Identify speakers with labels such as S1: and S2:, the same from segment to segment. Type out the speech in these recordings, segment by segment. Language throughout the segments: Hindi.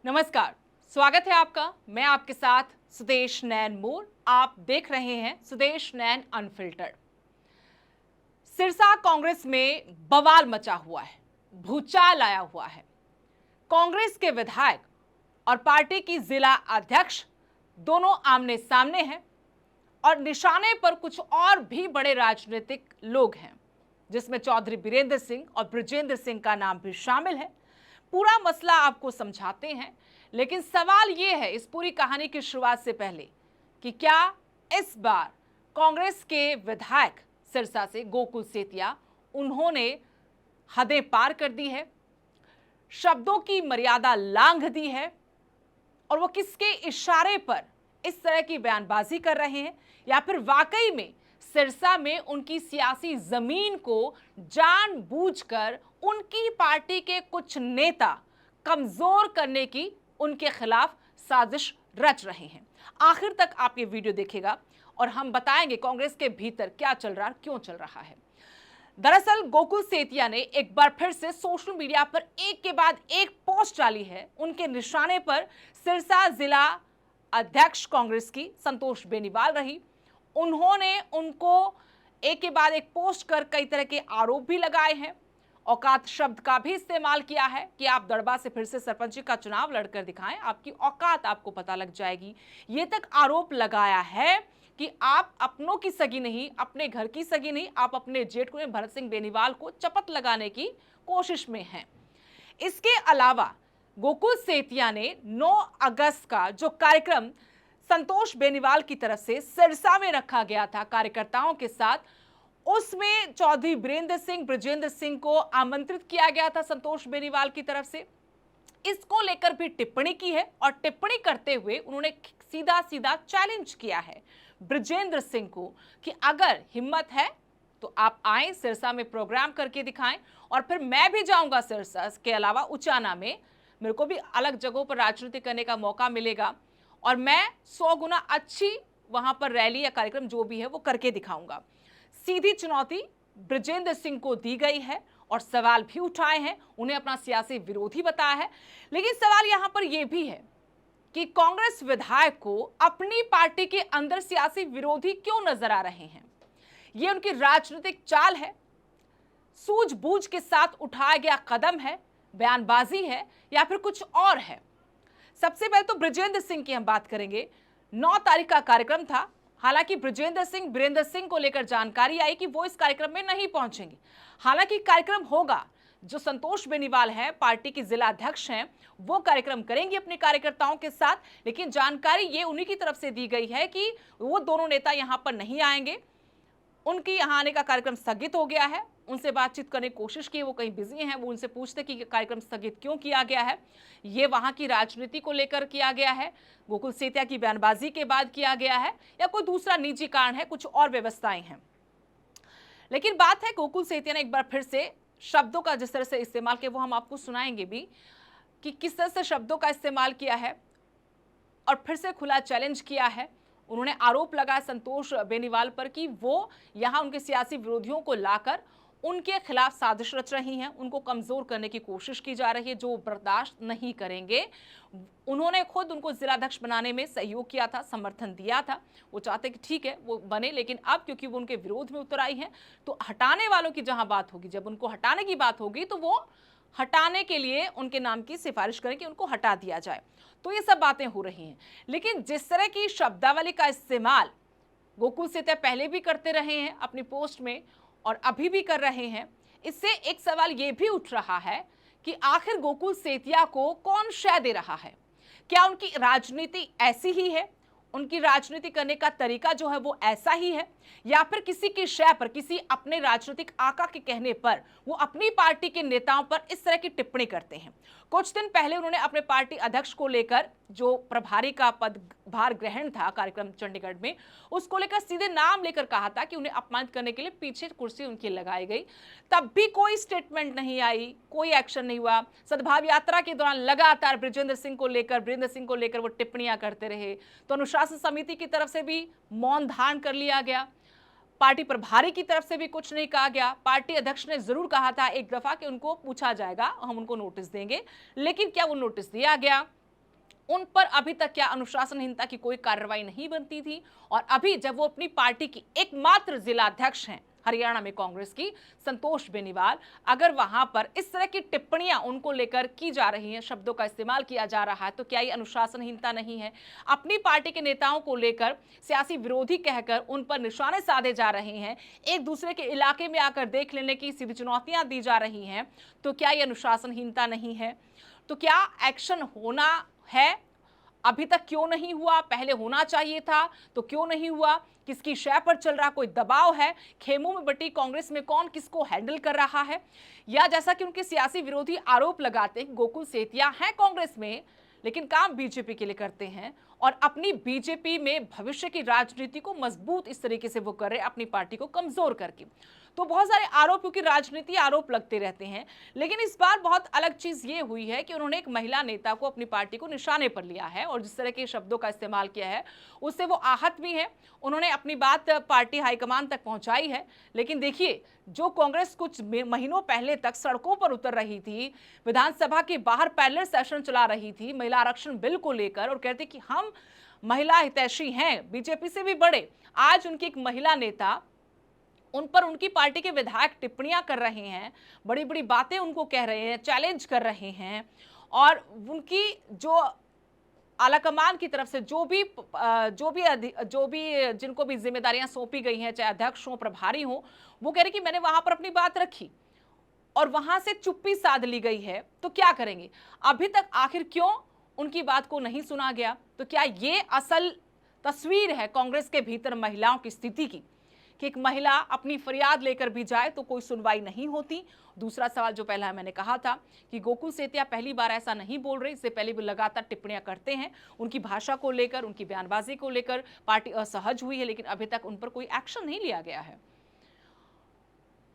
S1: नमस्कार, स्वागत है आपका। मैं आपके साथ सुदेश नैन मोर। आप देख रहे हैं सुदेश नैन अनफिल्टर्ड। सिरसा कांग्रेस में बवाल मचा हुआ है, भूचाल आया हुआ है। कांग्रेस के विधायक और पार्टी की जिला अध्यक्ष दोनों आमने सामने हैं और निशाने पर कुछ और भी बड़े राजनीतिक लोग हैं, जिसमें चौधरी बीरेंद्र सिंह और बृजेंद्र सिंह का नाम भी शामिल है। पूरा मसला आपको समझाते हैं, लेकिन सवाल यह है इस पूरी कहानी की शुरुआत से पहले कि क्या इस बार कांग्रेस के विधायक सिरसा से गोकुल सेतिया उन्होंने हदें पार कर दी है, शब्दों की मर्यादा लांघ दी है और वो किसके इशारे पर इस तरह की बयानबाजी कर रहे हैं, या फिर वाकई में सिरसा में उनकी सियासी जमीन को जानबूझकर उनकी पार्टी के कुछ नेता कमजोर करने की उनके खिलाफ साजिश रच रहे हैं। आखिर तक आप ये वीडियो देखिएगा और हम बताएंगे कांग्रेस के भीतर क्या चल रहा है, क्यों चल रहा है। दरअसल गोकुल सेतिया ने एक बार फिर से सोशल मीडिया पर एक के बाद एक पोस्ट डाली है। उनके निशाने पर सिरसा जिला अध्यक्ष कांग्रेस की संतोष बेनीवाल रही। उन्होंने उनको एक के बाद एक पोस्ट कर कई तरह के आरोप भी लगाए हैं। औकात शब्द का भी इस्तेमाल किया है कि आप दड़बा से फिर से सरपंच का चुनाव लड़कर दिखाएं, आपकी औकात आपको पता लग जाएगी। ये तक आरोप लगाया है कि आप अपनों की सगी नहीं, अपने घर की सगी नहीं, आप अपने जेठ कुएं भरत सिंह बेनीवाल को चपत लगाने की कोशिश में हैं। इसके अलावा गोकुल सेतिया ने 9 अगस्त का जो कार्यक्रम संतोष बेनीवाल की तरफ से सिरसा में रखा गया था कार्यकर्ताओं के साथ, उसमें चौधरी बीरेंद्र सिंह, बृजेंद्र सिंह को आमंत्रित किया गया था संतोष बेनीवाल की तरफ से। इसको लेकर भी टिप्पणी की है और टिप्पणी करते हुए उन्होंने सीधा सीधा चैलेंज किया है बृजेंद्र सिंह को कि अगर हिम्मत है तो आप आए, सिरसा में प्रोग्राम करके दिखाएं और फिर मैं भी जाऊंगा सिरसा के अलावा उचाना में, मेरे को भी अलग जगहों पर राजनीति करने का मौका मिलेगा और मैं 100 गुना अच्छी वहां पर रैली या कार्यक्रम जो भी है वो करके दिखाऊंगा। सीधी चुनौती बृजेंद्र सिंह को दी गई है और सवाल भी उठाए हैं, उन्हें अपना सियासी विरोधी बताया है। लेकिन सवाल यहां पर यह भी है कि कांग्रेस विधायक को अपनी पार्टी के अंदर सियासी विरोधी क्यों नजर आ रहे हैं। यह उनकी राजनीतिक चाल है, सूझबूझ के साथ उठाया गया कदम है, बयानबाजी है, या फिर कुछ और है। सबसे पहले तो बृजेंद्र सिंह की हम बात करेंगे। 9 तारीख का कार्यक्रम था। हालांकि बृजेंद्र सिंह, बीरेंद्र सिंह को लेकर जानकारी आई कि वो इस कार्यक्रम में नहीं पहुंचेंगे। हालांकि कार्यक्रम होगा, जो संतोष बेनीवाल है, पार्टी की जिला अध्यक्ष हैं, वो कार्यक्रम करेंगे अपने कार्यकर्ताओं के साथ। लेकिन जानकारी ये उन्हीं की तरफ से दी गई है कि वो दोनों नेता यहां पर नहीं आएंगे, उनकी यहां आने का कार्यक्रम स्थगित हो गया है। उनसे बातचीत करने की कोशिश की, वो कहीं बिजी हैं, वो उनसे पूछते कि कार्यक्रम स्थगित क्यों किया गया है। ये वहां की राजनीति को लेकर किया गया है, गोकुल सेतिया की बयानबाजी के बाद किया गया है, या कोई दूसरा निजी कारण है, कुछ और व्यवस्थाएं हैं। लेकिन बात है गोकुल सेतिया ने एक बार फिर से शब्दों का जिस तरह से इस्तेमाल किया, वो हम आपको सुनाएंगे भी कि किस तरह से शब्दों का इस्तेमाल किया है और फिर से खुला चैलेंज किया है। उन्होंने आरोप लगाया संतोष बेनीवाल पर कि वो यहां उनके सियासी विरोधियों को लाकर उनके खिलाफ साजिश रच रही हैं, उनको कमजोर करने की कोशिश की जा रही है, जो बर्दाश्त नहीं करेंगे। उन्होंने खुद उनको जिलाध्यक्ष बनाने में सहयोग किया था, समर्थन दिया था। वो चाहते कि ठीक है वो बने, लेकिन अब क्योंकि वो उनके विरोध में उतर आई हैं, तो हटाने वालों की जहां बात होगी, जब उनको हटाने की बात होगी, तो वो हटाने के लिए उनके नाम की सिफारिश करें कि उनको हटा दिया जाए। तो ये सब बातें हो रही हैं। लेकिन जिस तरह की शब्दावली का इस्तेमाल गोकुल सेतिया पहले भी करते रहे हैं अपनी पोस्ट में और अभी भी कर रहे हैं, इससे एक सवाल ये भी उठ रहा है कि आखिर गोकुल सेतिया को कौन शय दे रहा है। क्या उनकी राजनीति ऐसी ही है, उनकी राजनीति करने का तरीका जो है वो ऐसा ही है, या फिर किसी की शय पर, किसी अपने राजनीतिक आका के कहने पर वो अपनी पार्टी के नेताओं पर इस तरह की टिप्पणी करते हैं। कुछ दिन पहले उन्होंने अपने पार्टी अध्यक्ष को लेकर, जो प्रभारी का पदभार ग्रहण था कार्यक्रम चंडीगढ़ में, उसको लेकर सीधे नाम लेकर कहा था कि उन्हें अपमानित करने के लिए पीछे कुर्सी उनकी लगाई गई। तब भी कोई स्टेटमेंट नहीं आई, कोई एक्शन नहीं हुआ। सद्भाव यात्रा के दौरान लगातार बृजेंद्र सिंह को लेकर, बीरेंद्र सिंह को लेकर वो टिप्पणियां करते रहे। तो अनुशासन समिति की तरफ से भी मौन धारण कर लिया गया, पार्टी प्रभारी की तरफ से भी कुछ नहीं कहा गया। पार्टी अध्यक्ष ने जरूर कहा था एक दफा कि उनको पूछा जाएगा, हम उनको नोटिस देंगे, लेकिन क्या वो नोटिस दिया गया? उन पर अभी तक क्या अनुशासनहीनता की कोई कार्रवाई नहीं बनती थी। और अभी जब वो अपनी पार्टी की एकमात्र जिला अध्यक्ष हैं हरियाणा में कांग्रेस की, संतोष बेनीवाल, अगर वहां पर इस तरह की टिप्पणियां उनको लेकर की जा रही हैं, शब्दों का इस्तेमाल किया जा रहा है, तो क्या ये अनुशासनहीनता नहीं है? अपनी पार्टी के नेताओं को लेकर सियासी विरोधी कहकर उन पर निशाने साधे जा रहे हैं, एक दूसरे के इलाके में आकर देख लेने की सीधी चुनौतियां दी जा रही हैं, तो क्या ये अनुशासनहीनता नहीं है? तो क्या एक्शन होना है? अभी तक क्यों नहीं हुआ? पहले होना चाहिए था तो क्यों नहीं हुआ? किसकी शय पर चल रहा? कोई दबाव है? खेमों में बटी कांग्रेस में कौन किसको हैंडल कर रहा है? या जैसा कि उनके सियासी विरोधी आरोप लगाते हैं, गोकुल सेतिया हैं कांग्रेस में लेकिन काम बीजेपी के लिए करते हैं और अपनी बीजेपी में भविष्य की राजनीति को मजबूत इस तरीके से वो कर रहे हैं, अपनी पार्टी को कमजोर करके। तो बहुत सारे आरोप, क्योंकि राजनीति आरोप लगते रहते हैं, लेकिन इस बार बहुत अलग चीज ये हुई है कि उन्होंने एक महिला नेता को अपनी पार्टी को निशाने पर लिया है और जिस तरह के शब्दों का इस्तेमाल किया है उससे वो आहत भी है। उन्होंने अपनी बात पार्टी हाईकमान तक पहुंचाई है, लेकिन देखिए जो कांग्रेस कुछ महीनों पहले तक सड़कों पर उतर रही थी, विधानसभा के बाहर पैरेलल सेशन चला रही थी महिला आरक्षण बिल को लेकर और कहते कि हम महिला हितैषी हैं, बीजेपी से भी बड़े, आज उनकी एक महिला नेता उन पर उनकी पार्टी के विधायक टिप्पणियां कर रहे हैं, बड़ी बड़ी बातें उनको कह रहे हैं, चैलेंज कर रहे हैं और उनकी जो आलाकमान की तरफ से जो भी जिनको भी जिम्मेदारियां सौंपी गई हैं, चाहे अध्यक्ष हो, प्रभारी हो, वो कह रहे कि मैंने वहां पर अपनी बात रखी और वहां से चुप्पी साध ली गई है, तो क्या करेंगे? अभी तक आखिर क्यों उनकी बात को नहीं सुना गया? तो क्या ये असल तस्वीर है कांग्रेस के भीतर महिलाओं की स्थिति की कि एक महिला अपनी फरियाद लेकर भी जाए तो कोई सुनवाई नहीं होती? दूसरा सवाल जो पहला मैंने कहा था कि गोकुल सेतिया पहली बार ऐसा नहीं बोल रहे, इससे पहले भी लगातार टिप्पणियां करते हैं, उनकी भाषा को लेकर, उनकी बयानबाजी को लेकर पार्टी असहज हुई है, लेकिन अभी तक उन पर कोई एक्शन नहीं लिया गया है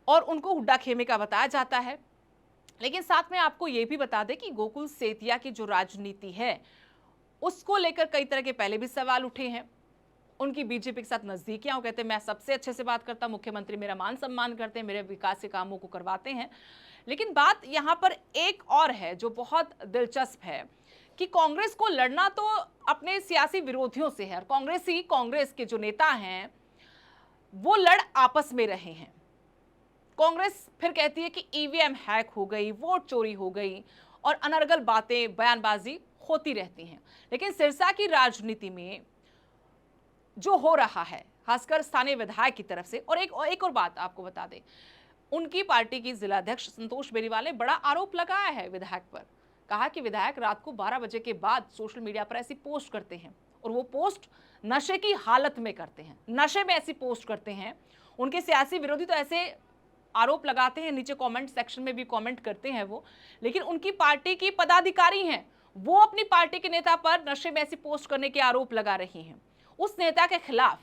S1: और उनको हुड्डा खेमे का बताया जाता है। लेकिन साथ में आपको यह भी बता दें कि गोकुल सेतिया की जो राजनीति है उसको लेकर कई तरह के पहले भी सवाल उठे हैं। उनकी बीजेपी के साथ नजदीकियां, वो कहते हैं मैं सबसे अच्छे से बात करता, मुख्यमंत्री मेरा मान सम्मान करते हैं, मेरे विकास के कामों को करवाते हैं। लेकिन बात यहां पर एक और है जो बहुत दिलचस्प है कि कांग्रेस को लड़ना तो अपने सियासी विरोधियों से है और कांग्रेस के जो नेता हैं वो लड़ आपस में रहे हैं। कांग्रेस फिर कहती है कि ईवीएम हैक हो गई, वोट चोरी हो गई और अनर्गल बातें, बयानबाजी होती रहती हैं। लेकिन सिरसा की राजनीति में जो हो रहा है, खासकर स्थानीय विधायक की तरफ से, और एक और बात आपको बता दें, उनकी पार्टी की जिलाध्यक्ष संतोष बेनीवाल ने बड़ा आरोप लगाया है विधायक पर। कहा कि विधायक रात को 12 बजे के बाद सोशल मीडिया पर ऐसी पोस्ट करते हैं और वो पोस्ट नशे की हालत में करते हैं, नशे में ऐसी पोस्ट करते हैं। उनके सियासी विरोधी तो ऐसे आरोप लगाते हैं, नीचे कमेंट सेक्शन में भी कमेंट करते हैं वो, लेकिन उनकी पार्टी की पदाधिकारी हैं, वो अपनी पार्टी के नेता पर नशे में ऐसी पोस्ट करने के आरोप लगा रही हैं। उस नेता के खिलाफ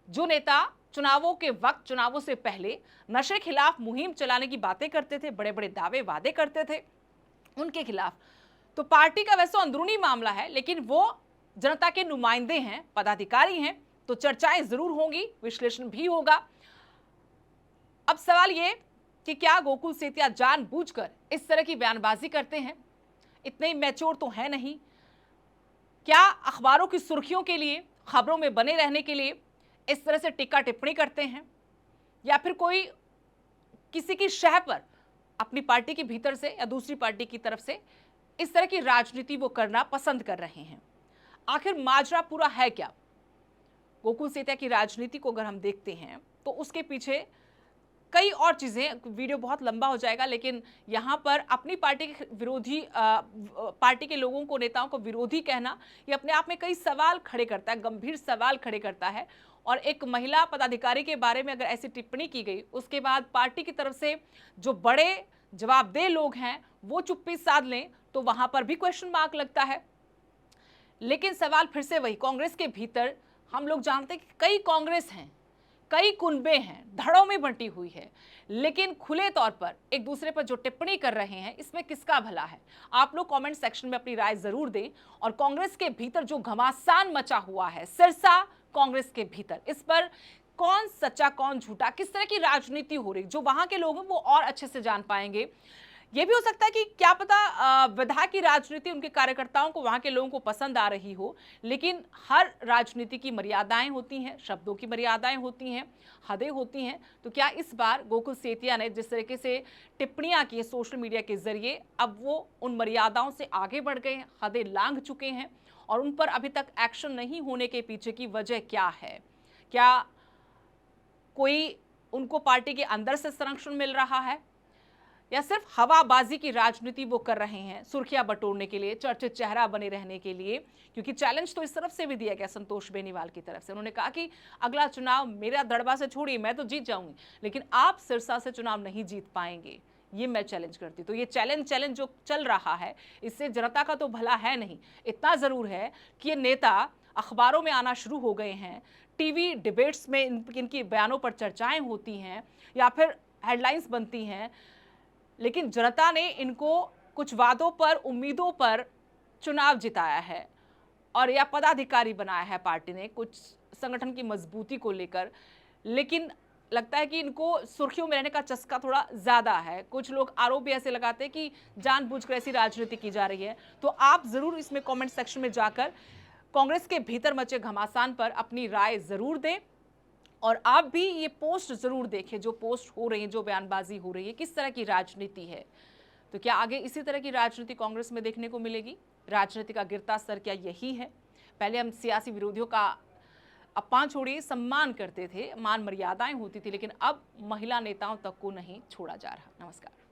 S1: जो नेता चुनावों के वक्त, चुनावों से पहले नशे खिलाफ मुहिम चलाने की बातें करते थे, बड़े बड़े दावे वादे करते थे, उनके खिलाफ तो पार्टी का वैसे अंदरूनी मामला है, लेकिन वो जनता के नुमाइंदे हैं, पदाधिकारी हैं, तो चर्चाएं जरूर होंगी, विश्लेषण भी होगा। अब सवाल ये कि क्या गोकुल सेतिया जानबूझकर इस तरह की बयानबाजी करते हैं? इतने मैच्योर तो है नहीं। क्या अखबारों की सुर्खियों के लिए, खबरों में बने रहने के लिए इस तरह से टीका टिप्पणी करते हैं, या फिर कोई किसी की शह पर अपनी पार्टी के भीतर से या दूसरी पार्टी की तरफ से इस तरह की राजनीति वो करना पसंद कर रहे हैं? आखिर माजरा पूरा है क्या? गोकुल सेतिया की राजनीति को अगर हम देखते हैं तो उसके पीछे कई और चीजें, वीडियो बहुत लंबा हो जाएगा, लेकिन यहाँ पर अपनी पार्टी के विरोधी, पार्टी के लोगों को, नेताओं को विरोधी कहना, ये अपने आप में कई सवाल खड़े करता है, गंभीर सवाल खड़े करता है। और एक महिला पदाधिकारी के बारे में अगर ऐसी टिप्पणी की गई, उसके बाद पार्टी की तरफ से जो बड़े जवाबदेह लोग हैं वो चुप्पी साध लें, तो वहां पर भी क्वेश्चन मार्क लगता है। लेकिन सवाल फिर से वही, कांग्रेस के भीतर हम लोग जानते हैं कि कई कांग्रेस हैं, कई कुनबे हैं, धड़ों में बंटी हुई है, लेकिन खुले तौर पर एक दूसरे पर जो टिप्पणी कर रहे हैं, इसमें किसका भला है? आप लोग कमेंट सेक्शन में अपनी राय जरूर दें। और कांग्रेस के भीतर जो घमासान मचा हुआ है सिरसा कांग्रेस के भीतर, इस पर कौन सच्चा कौन झूठा, किस तरह की राजनीति हो रही, जो वहां के लोग हैं वो और अच्छे से जान पाएंगे। ये भी हो सकता है कि क्या पता विधायक की राजनीति उनके कार्यकर्ताओं को, वहां के लोगों को पसंद आ रही हो, लेकिन हर राजनीति की मर्यादाएं होती हैं, शब्दों की मर्यादाएं होती हैं, हदें होती हैं। तो क्या इस बार गोकुल सेतिया ने जिस तरीके से टिप्पणियां की सोशल मीडिया के जरिए, अब वो उन मर्यादाओं से आगे बढ़ गए हैं, हदें लांघ चुके हैं, और उन पर अभी तक एक्शन नहीं होने के पीछे की वजह क्या है? क्या कोई उनको पार्टी के अंदर से संरक्षण मिल रहा है, या सिर्फ हवाबाजी की राजनीति वो कर रहे हैं सुर्खियां बटोरने के लिए, चर्चित चेहरा बने रहने के लिए? क्योंकि चैलेंज तो इस तरफ से भी दिया गया संतोष बेनीवाल की तरफ से। उन्होंने कहा कि अगला चुनाव मेरा दड़बा से छोड़िए, मैं तो जीत जाऊंगी, लेकिन आप सिरसा से चुनाव नहीं जीत पाएंगे, ये मैं चैलेंज करती। तो ये चैलेंज जो चल रहा है, इससे जनता का तो भला है नहीं। इतना जरूर है कि ये नेता अखबारों में आना शुरू हो गए हैं, टीवी डिबेट्स में इनकी बयानों पर चर्चाएं होती हैं या फिर हेडलाइंस बनती हैं, लेकिन जनता ने इनको कुछ वादों पर, उम्मीदों पर चुनाव जिताया है और या पदाधिकारी बनाया है पार्टी ने कुछ संगठन की मजबूती को लेकर। लेकिन लगता है कि इनको सुर्खियों में रहने का चस्का थोड़ा ज्यादा है। कुछ लोग आरोप भी ऐसे लगाते हैं कि जानबूझकर ऐसी राजनीति की जा रही है। तो आप जरूर इसमें कमेंट सेक्शन में जाकर कांग्रेस के भीतर मचे घमासान पर अपनी राय जरूर दें, और आप भी ये पोस्ट जरूर देखें, जो पोस्ट हो रही है, जो बयानबाजी हो रही है, किस तरह की राजनीति है। तो क्या आगे इसी तरह की राजनीति कांग्रेस में देखने को मिलेगी? राजनीति का गिरता स्तर क्या यही है? पहले हम सियासी विरोधियों का अपमान छोड़िए, सम्मान करते थे, मान मर्यादाएं होती थी, लेकिन अब महिला नेताओं तक को नहीं छोड़ा जा रहा। नमस्कार।